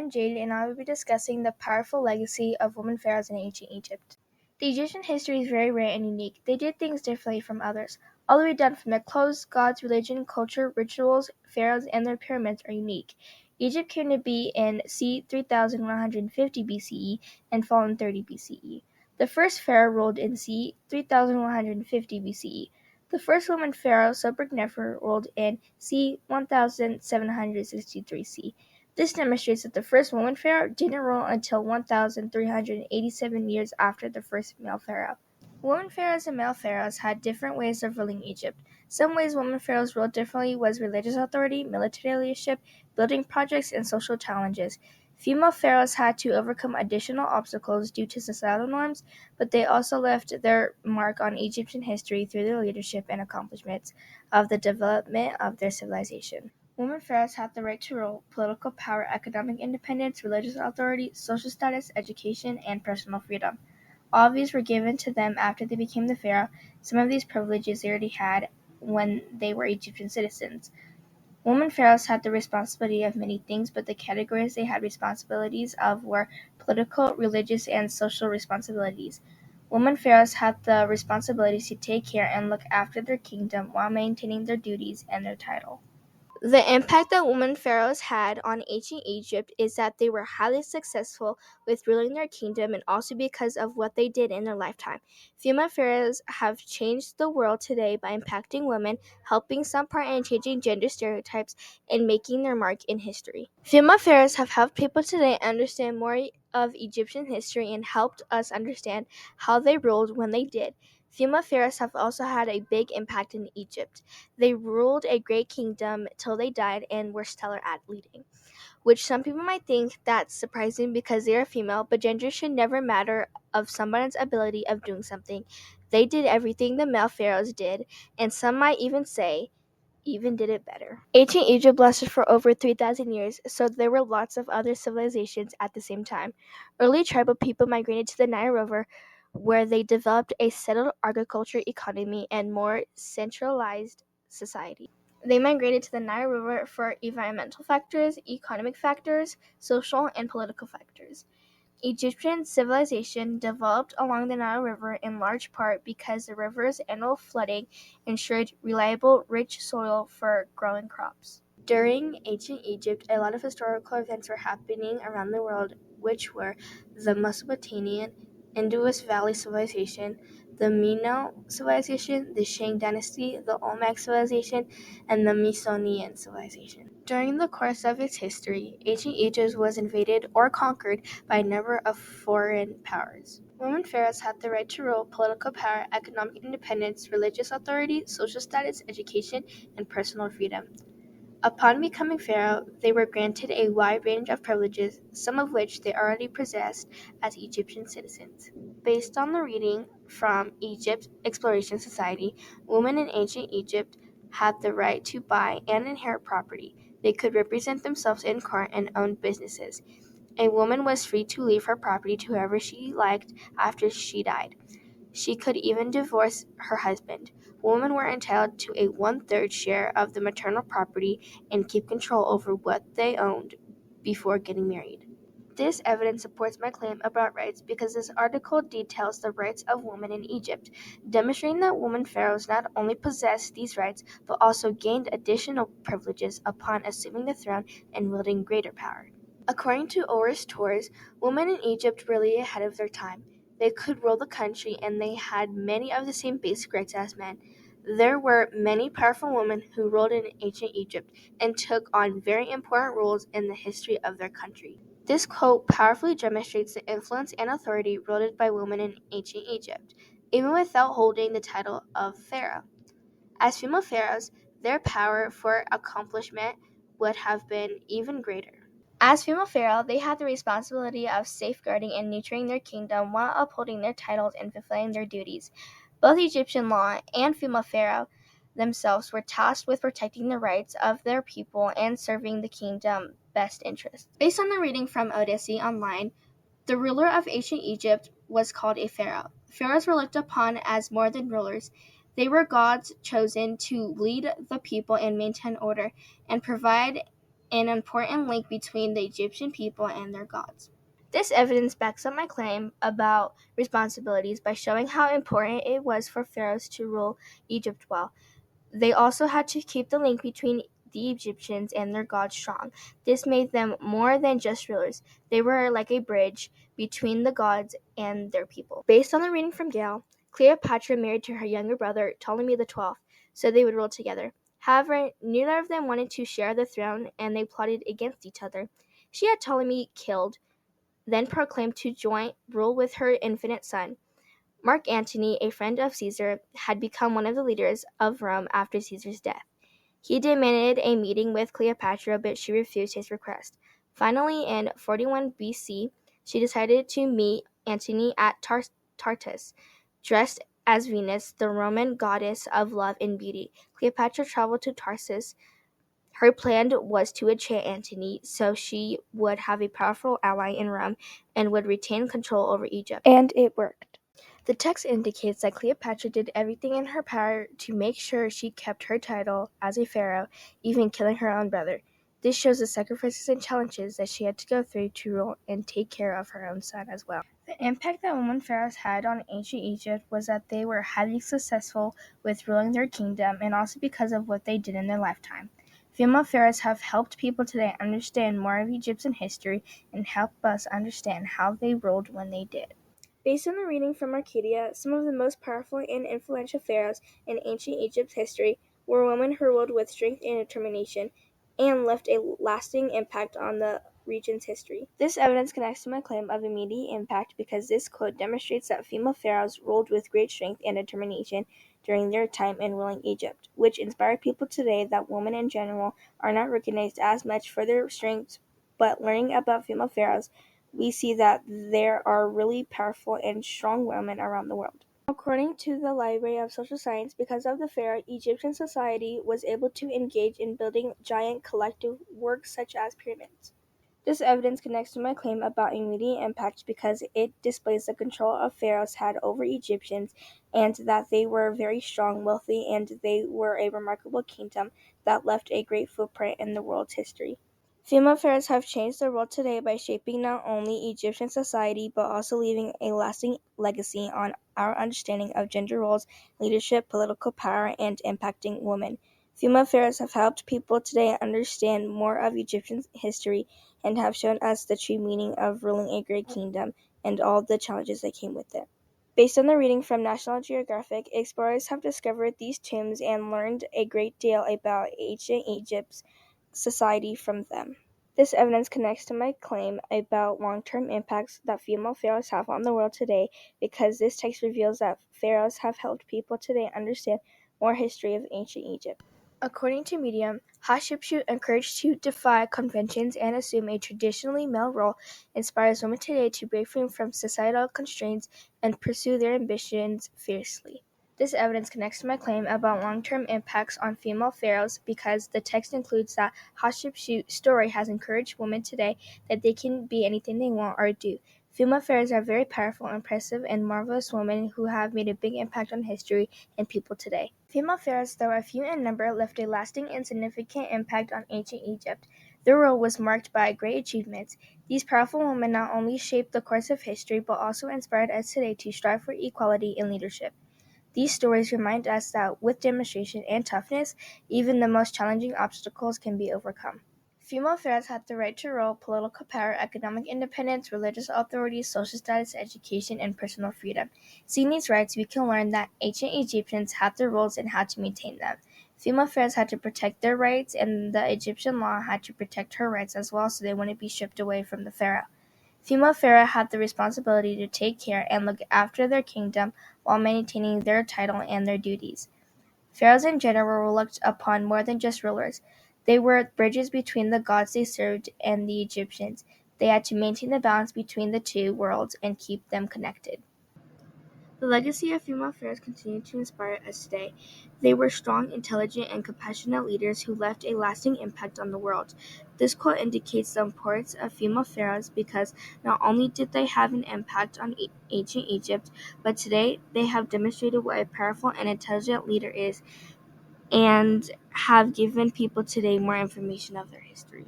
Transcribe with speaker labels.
Speaker 1: I'm Jaide, and I will be discussing the powerful legacy of women pharaohs in ancient Egypt. The Egyptian history is very rare and unique. They did things differently from others. All the way down from their clothes, gods, religion, culture, rituals, pharaohs, and their pyramids are unique. Egypt came to be in c. 3150 BCE and fell in 30 BCE. The first pharaoh ruled in c. 3150 BCE. The first woman pharaoh, Nefer, ruled in c. 1763 C. This demonstrates that the first woman pharaoh didn't rule until 1,387 years after the first male pharaoh. Women pharaohs and male pharaohs had different ways of ruling Egypt. Some ways women pharaohs ruled differently was religious authority, military leadership, building projects, and social challenges. Female pharaohs had to overcome additional obstacles due to societal norms, but they also left their mark on Egyptian history through their leadership and accomplishments of the development of their civilization. Women pharaohs had the right to rule, political power, economic independence, religious authority, social status, education, and personal freedom. All of these were given to them after they became the pharaoh. Some of these privileges they already had when they were Egyptian citizens. Women pharaohs had the responsibility of many things, but the categories they had responsibilities of were political, religious, and social responsibilities. Women pharaohs had the responsibilities to take care and look after their kingdom while maintaining their duties and their title. The impact that women pharaohs had on ancient Egypt is that they were highly successful with ruling their kingdom and also because of what they did in their lifetime. Female pharaohs have changed the world today by impacting women, helping some part in changing gender stereotypes, and making their mark in history. Female pharaohs have helped people today understand more of Egyptian history and helped us understand how they ruled when they did. Female pharaohs have also had a big impact in Egypt. They ruled a great kingdom till they died and were stellar at leading, which some people might think that's surprising because they are female, but gender should never matter of someone's ability of doing something. They did everything the male pharaohs did, and some might even say even did it better. Ancient Egypt lasted for over 3,000 years, so there were lots of other civilizations at the same time. Early tribal people migrated to the Nile River, where they developed a settled agriculture economy and more centralized society. They migrated to the Nile River for environmental factors, economic factors, social and political factors. Egyptian civilization developed along the Nile River in large part because the river's annual flooding ensured reliable, rich soil for growing crops. During ancient Egypt, a lot of historical events were happening around the world, which were the Mesopotamian Indus Valley Civilization, the Mino Civilization, the Shang Dynasty, the Olmec Civilization, and the Mycenaean Civilization. During the course of its history, ancient Egypt was invaded or conquered by a number of foreign powers. Women pharaohs had the right to rule, political power, economic independence, religious authority, social status, education, and personal freedom. Upon becoming pharaoh, they were granted a wide range of privileges, some of which they already possessed as Egyptian citizens. Based on the reading from Egypt Exploration Society, women in ancient Egypt had the right to buy and inherit property. They could represent themselves in court and own businesses. A woman was free to leave her property to whoever she liked after she died. She could even divorce her husband. Women were entitled to a one-third share of the maternal property and keep control over what they owned before getting married. This evidence supports my claim about rights because this article details the rights of women in Egypt, demonstrating that women pharaohs not only possessed these rights, but also gained additional privileges upon assuming the throne and wielding greater power. According to Orris Torres, women in Egypt were really ahead of their time. They could rule the country, and they had many of the same basic rights as men. There were many powerful women who ruled in ancient Egypt and took on very important roles in the history of their country. This quote powerfully demonstrates the influence and authority wielded by women in ancient Egypt, even without holding the title of pharaoh. As female pharaohs, their power for accomplishment would have been even greater. As female pharaoh, they had the responsibility of safeguarding and nurturing their kingdom while upholding their titles and fulfilling their duties. Both Egyptian law and female pharaoh themselves were tasked with protecting the rights of their people and serving the kingdom's best interests. Based on the reading from Odyssey online, the ruler of ancient Egypt was called a pharaoh. Pharaohs were looked upon as more than rulers. They were gods chosen to lead the people and maintain order and provide an important link between the Egyptian people and their gods. This evidence backs up my claim about responsibilities by showing how important it was for pharaohs to rule Egypt well. They also had to keep the link between the Egyptians and their gods strong. This made them more than just rulers. They were like a bridge between the gods and their people. Based on the reading from Gale, Cleopatra married to her younger brother Ptolemy XII, so they would rule together. However, neither of them wanted to share the throne, and they plotted against each other. She had Ptolemy killed, then proclaimed to join rule with her infant son. Mark Antony, a friend of Caesar, had become one of the leaders of Rome after Caesar's death. He demanded a meeting with Cleopatra, but she refused his request. Finally, in 41 BC, she decided to meet Antony at Tarsus. Dressed as Venus, the Roman goddess of love and beauty, Cleopatra traveled to Tarsus. Her plan was to enchant Antony so she would have a powerful ally in Rome and would retain control over Egypt. And it worked. The text indicates that Cleopatra did everything in her power to make sure she kept her title as a pharaoh, even killing her own brother. This shows the sacrifices and challenges that she had to go through to rule and take care of her own son as well. The impact that women pharaohs had on ancient Egypt was that they were highly successful with ruling their kingdom, and also because of what they did in their lifetime. Female pharaohs have helped people today understand more of Egyptian history and help us understand how they ruled when they did. Based on the reading from Arcadia, some of the most powerful and influential pharaohs in ancient Egypt's history were women who ruled with strength and determination and left a lasting impact on the region's history. This evidence connects to my claim of immediate impact because this quote demonstrates that female pharaohs ruled with great strength and determination during their time in ruling Egypt, which inspired people today that women in general are not recognized as much for their strengths, but learning about female pharaohs, we see that there are really powerful and strong women around the world. According to the Library of Social Science, because of the pharaoh, Egyptian society was able to engage in building giant collective works such as pyramids. This evidence connects to my claim about immediate impact because it displays the control of pharaohs had over Egyptians and that they were very strong, wealthy, and they were a remarkable kingdom that left a great footprint in the world's history. Female pharaohs have changed the world today by shaping not only Egyptian society but also leaving a lasting legacy on our understanding of gender roles, leadership, political power, and impacting women. Female pharaohs have helped people today understand more of Egyptian history and have shown us the true meaning of ruling a great kingdom and all the challenges that came with it. Based on the reading from National Geographic, explorers have discovered these tombs and learned a great deal about ancient Egypt's society from them. This evidence connects to my claim about long-term impacts that female pharaohs have on the world today because this text reveals that pharaohs have helped people today understand more history of ancient Egypt. According to Medium, Hatshepsut, encouraged to defy conventions and assume a traditionally male role, inspires women today to break free from societal constraints and pursue their ambitions fiercely. This evidence connects to my claim about long-term impacts on female pharaohs because the text includes that Hatshepsut's story has encouraged women today that they can be anything they want or do. Female pharaohs are very powerful, impressive, and marvelous women who have made a big impact on history and people today. Female pharaohs, though a few in number, left a lasting and significant impact on ancient Egypt. Their rule was marked by great achievements. These powerful women not only shaped the course of history but also inspired us today to strive for equality in leadership. These stories remind us that with demonstration and toughness, even the most challenging obstacles can be overcome. Female pharaohs had the right to rule, political power, economic independence, religious authority, social status, education, and personal freedom. Seeing these rights, we can learn that ancient Egyptians had their rules and how to maintain them. Female pharaohs had to protect their rights, and the Egyptian law had to protect her rights as well so they wouldn't be stripped away from the pharaoh. Female pharaoh had the responsibility to take care and look after their kingdom while maintaining their title and their duties. Pharaohs in general were looked upon more than just rulers. They were bridges between the gods they served and the Egyptians. They had to maintain the balance between the two worlds and keep them connected. The legacy of female pharaohs continued to inspire us today. They were strong, intelligent, and compassionate leaders who left a lasting impact on the world. This quote indicates the importance of female pharaohs because not only did they have an impact on ancient Egypt, but today they have demonstrated what a powerful and intelligent leader is and have given people today more information of their history.